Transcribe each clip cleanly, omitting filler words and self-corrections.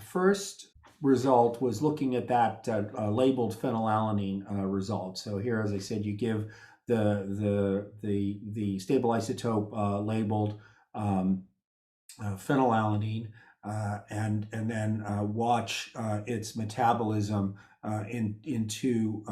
first result was looking at that labeled phenylalanine result. So here, as I said, you give the stable isotope labeled phenylalanine, and then watch its metabolism into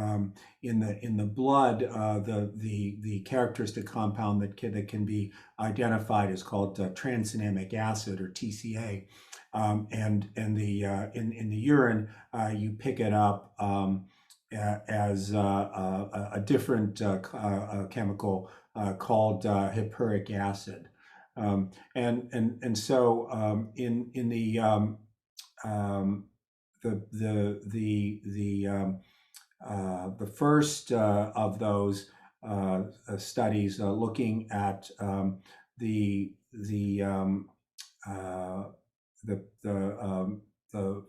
in the blood. The characteristic compound that can be identified is called tranexamic acid, or TCA, and in the urine you pick it up as a different chemical called hippuric acid. So in the first of those studies, looking at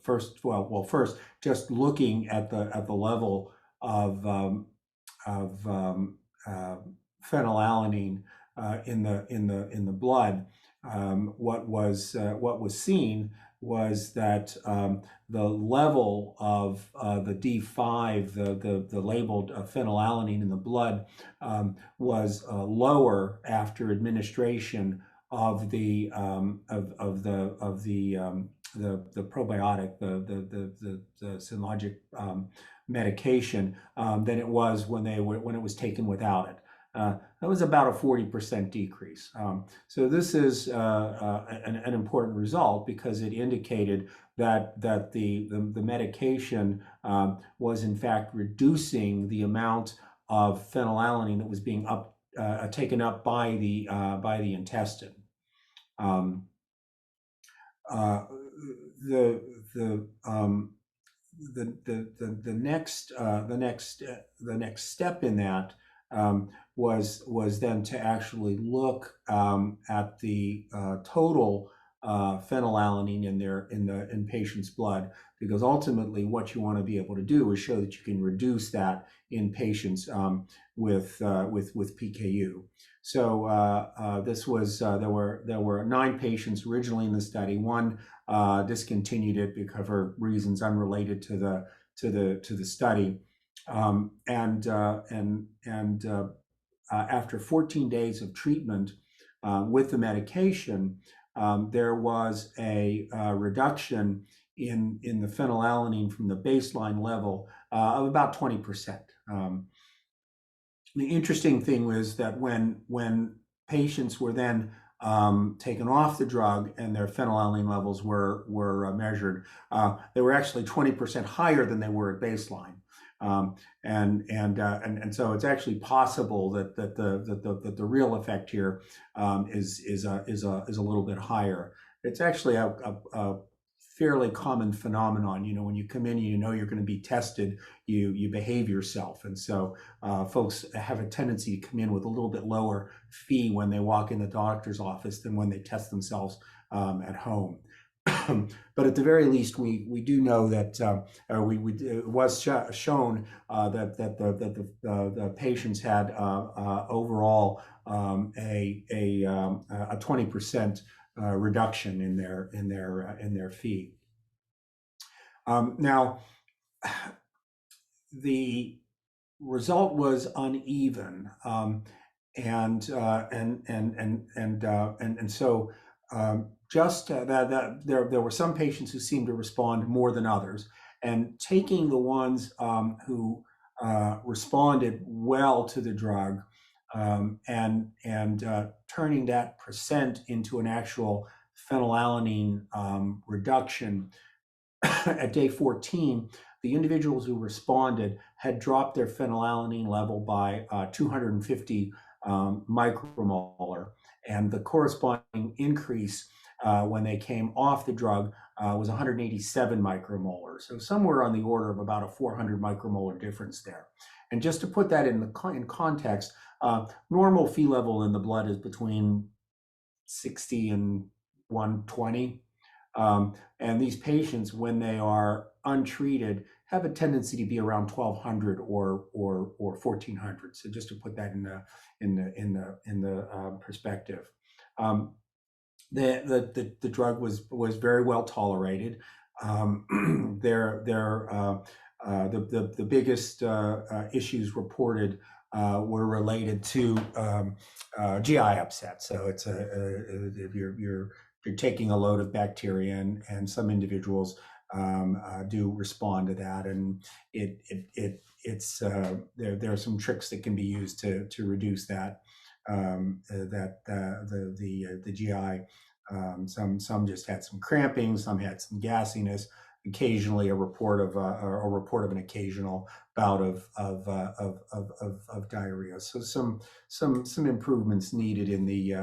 first just looking at the level of phenylalanine in the blood, what was seen was that the level of the D5, the labeled phenylalanine in the blood, was lower after administration of the probiotic, the synologic medication, than it was when it was taken without it. That was about a 40% decrease. So this is an important result, because it indicated that the medication was in fact reducing the amount of phenylalanine that was being taken up by the intestine. The next step in that was then to actually look at the total phenylalanine in patients' blood, because ultimately what you want to be able to do is show that you can reduce that in patients with PKU. So this was there were 9 patients originally in the study. One discontinued it because for reasons unrelated to the study. After 14 days of treatment with the medication, there was a reduction in the phenylalanine from the baseline level of about 20%. The interesting thing was that when patients were then taken off the drug and their phenylalanine levels were measured, they were actually 20% higher than they were at baseline. So it's actually possible that the real effect here is a little bit higher. It's actually a fairly common phenomenon. You know, when you come in, you know you're going to be tested, you behave yourself, and so folks have a tendency to come in with a little bit lower fee when they walk in the doctor's office than when they test themselves at home. But at the very least, we do know that it was shown that the patients had overall a 20% reduction in their fee. Now, the result was uneven, and so just that there were some patients who seemed to respond more than others, and taking the ones who responded well to the drug and turning that percent into an actual phenylalanine reduction at day 14, the individuals who responded had dropped their phenylalanine level by 250 micromolar, and the corresponding increase when they came off the drug was 187 micromolar. So somewhere on the order of about a 400 micromolar difference there. And just to put that in context, normal Phe level in the blood is between 60 and 120. And these patients, when they are untreated, have a tendency to be around 1200 or 1400. So just to put that in the perspective. The drug was very well tolerated. The biggest issues reported were related to GI upset. So it's if you're taking a load of bacteria, and some individuals do respond to that, and there are some tricks that can be used to reduce that the GI. Some just had some cramping, some had some gassiness. Occasionally, a report of an occasional bout of diarrhea. So some improvements needed in the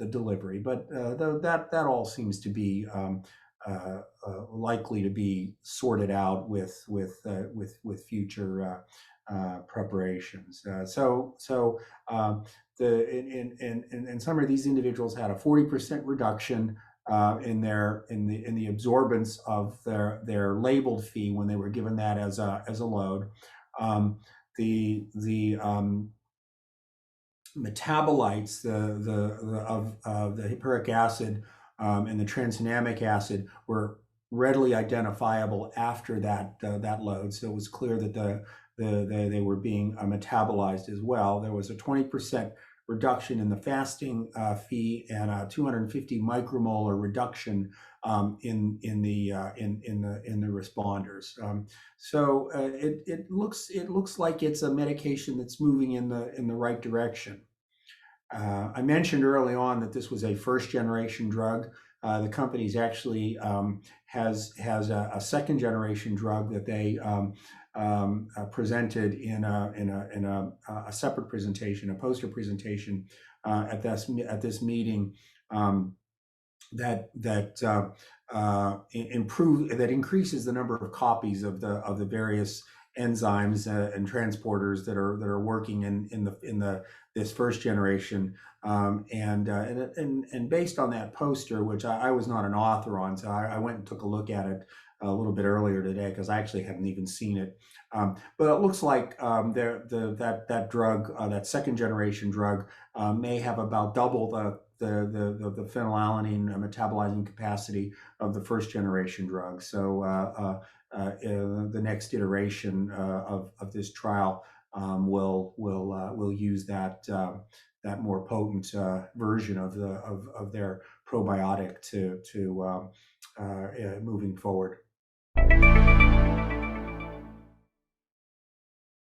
delivery, but that all seems to be likely to be sorted out with future preparations. In summary, these individuals had a 40% reduction in the absorbance of their labeled phe when they were given that as a load. The metabolites of the hippuric acid and the tranexamic acid were readily identifiable after that load, so it was clear that they were being metabolized as well. There was a 20% reduction in the fasting phe and a 250 micromolar reduction in the responders. So it looks like it's a medication that's moving in the right direction. I mentioned early on that this was a first generation drug. The company's actually has a second generation drug that they presented in a separate presentation, a poster presentation at this meeting, that increases the number of copies of the various enzymes and transporters that are working in this first generation, and based on that poster, which I was not an author on, so I went and took a look at it a little bit earlier today because I actually hadn't even seen it. But it looks like that drug, that second generation drug, may have about double the phenylalanine metabolizing capacity of the first generation drug. So the next iteration of this trial will use that more potent version of their probiotic to moving forward.